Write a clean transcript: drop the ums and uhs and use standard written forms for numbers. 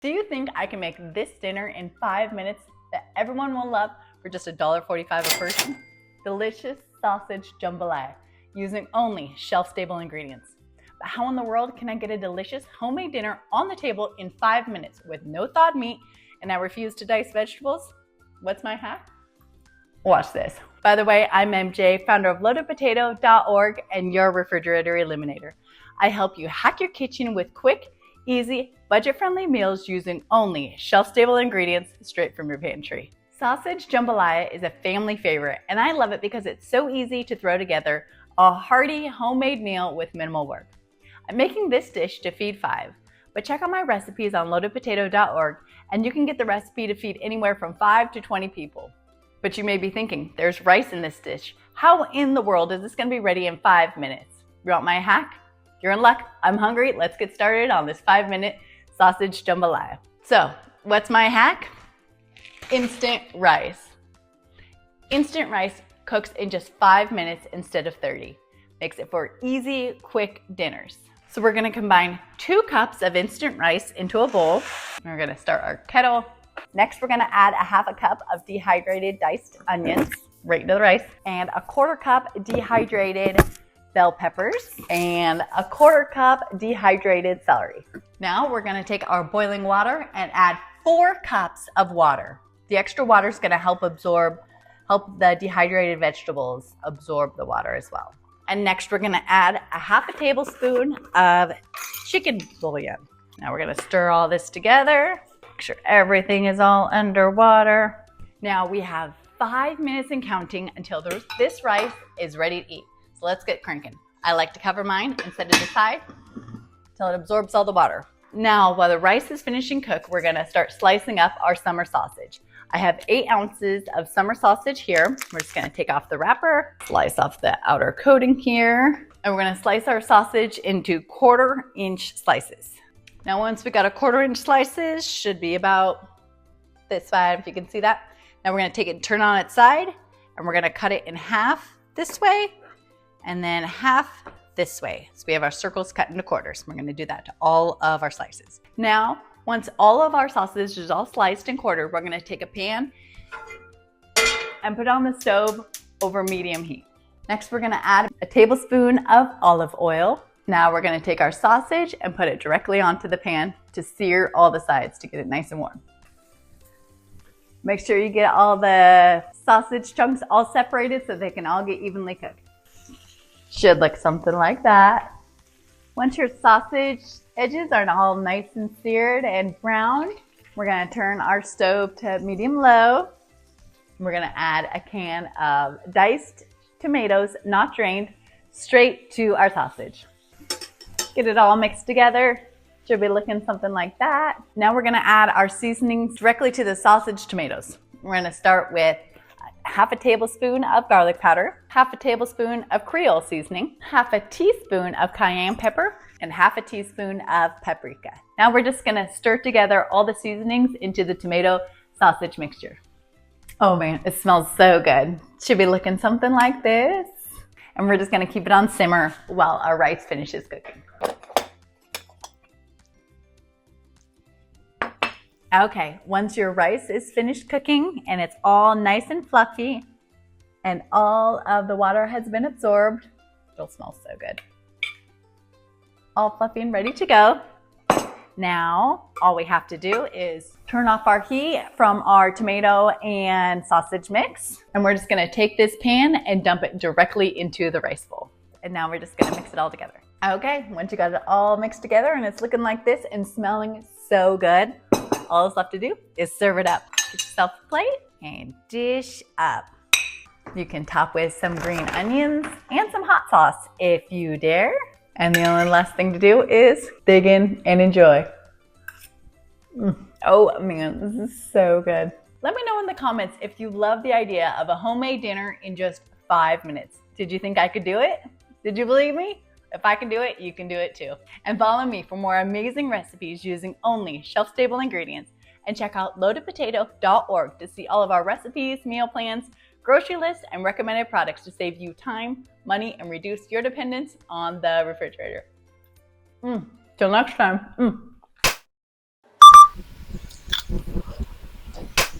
Do you think I can make this dinner in 5 minutes that everyone will love for just $1.45 a person? Delicious sausage jambalaya using only shelf-stable ingredients. But how in the world can I get a delicious homemade dinner on the table in 5 minutes with no thawed meat and I refuse to dice vegetables? What's my hack? Watch this. By the way, I'm MJ, founder of loadedpotato.org and your refrigerator eliminator. I help you hack your kitchen with quick, easy, budget-friendly meals using only shelf-stable ingredients straight from your pantry. Sausage jambalaya is a family favorite, and I love it because it's so easy to throw together a hearty homemade meal with minimal work. I'm making this dish to feed 5, but check out my recipes on loadedpotato.org and you can get the recipe to feed anywhere from 5 to 20 people. But you may be thinking, there's rice in this dish. How in the world is this going to be ready in 5 minutes? You want my hack? You're in luck. I'm hungry. Let's get started on this 5-minute sausage jambalaya. So, what's my hack? Instant rice. Instant rice cooks in just 5 minutes instead of 30. Makes it for easy, quick dinners. So we're gonna combine 2 cups of instant rice into a bowl. We're gonna start our kettle. Next, we're gonna add a half a cup of dehydrated diced onions right into the rice and a 1/4 cup dehydrated bell peppers and a 1/4 cup dehydrated celery. Now we're gonna take our boiling water and add 4 cups of water. The extra water is gonna help the dehydrated vegetables absorb the water as well. And next we're gonna add a half a tablespoon of chicken bouillon. Now we're gonna stir all this together. Make sure everything is all underwater. Now we have 5 minutes and counting until this rice is ready to eat. So let's get cranking. I like to cover mine and set it aside until it absorbs all the water. Now, while the rice is finishing cook, we're gonna start slicing up our summer sausage. I have 8 ounces of summer sausage here. We're just gonna take off the wrapper, slice off the outer coating here, and we're gonna slice our sausage into 1/4-inch slices. Now, once we got a 1/4-inch slices, should be about this wide, if you can see that. Now we're gonna take it and turn on its side, and we're gonna cut it in half this way, and then half this way. So we have our circles cut into quarters. We're gonna do that to all of our slices. Now, once all of our sausage is all sliced and quartered, we're gonna take a pan and put it on the stove over medium heat. Next, we're gonna add a tablespoon of olive oil. Now we're gonna take our sausage and put it directly onto the pan to sear all the sides to get it nice and warm. Make sure you get all the sausage chunks all separated so they can all get evenly cooked. Should look something like that. Once your sausage edges are all nice and seared and browned, we're gonna turn our stove to medium-low. We're gonna add a can of diced tomatoes, not drained, straight to our sausage. Get it all mixed together. Should be looking something like that. Now we're gonna add our seasonings directly to the sausage tomatoes. We're gonna start with half a tablespoon of garlic powder, half a tablespoon of Creole seasoning, half a teaspoon of cayenne pepper, and half a teaspoon of paprika. Now we're just gonna stir together all the seasonings into the tomato sausage mixture. Oh man, it smells so good. Should be looking something like this. And we're just gonna keep it on simmer while our rice finishes cooking. Okay, once your rice is finished cooking and it's all nice and fluffy and all of the water has been absorbed, it'll smell so good. All fluffy and ready to go. Now, all we have to do is turn off our heat from our tomato and sausage mix. And we're just gonna take this pan and dump it directly into the rice bowl. And now we're just gonna mix it all together. Okay, once you got it all mixed together and it's looking like this and smelling so good, all that's left to do is serve it up. Get yourself a plate and dish up. You can top with some green onions and some hot sauce if you dare. And the only last thing to do is dig in and enjoy. Oh man, this is so good. Let me know in the comments if you love the idea of a homemade dinner in just 5 minutes. Did you think I could do it? Did you believe me? If I can do it, you can do it too. And follow me for more amazing recipes using only shelf-stable ingredients. And check out loadedpotato.org to see all of our recipes, meal plans, grocery lists, and recommended products to save you time, money, and reduce your dependence on the refrigerator. Till next time.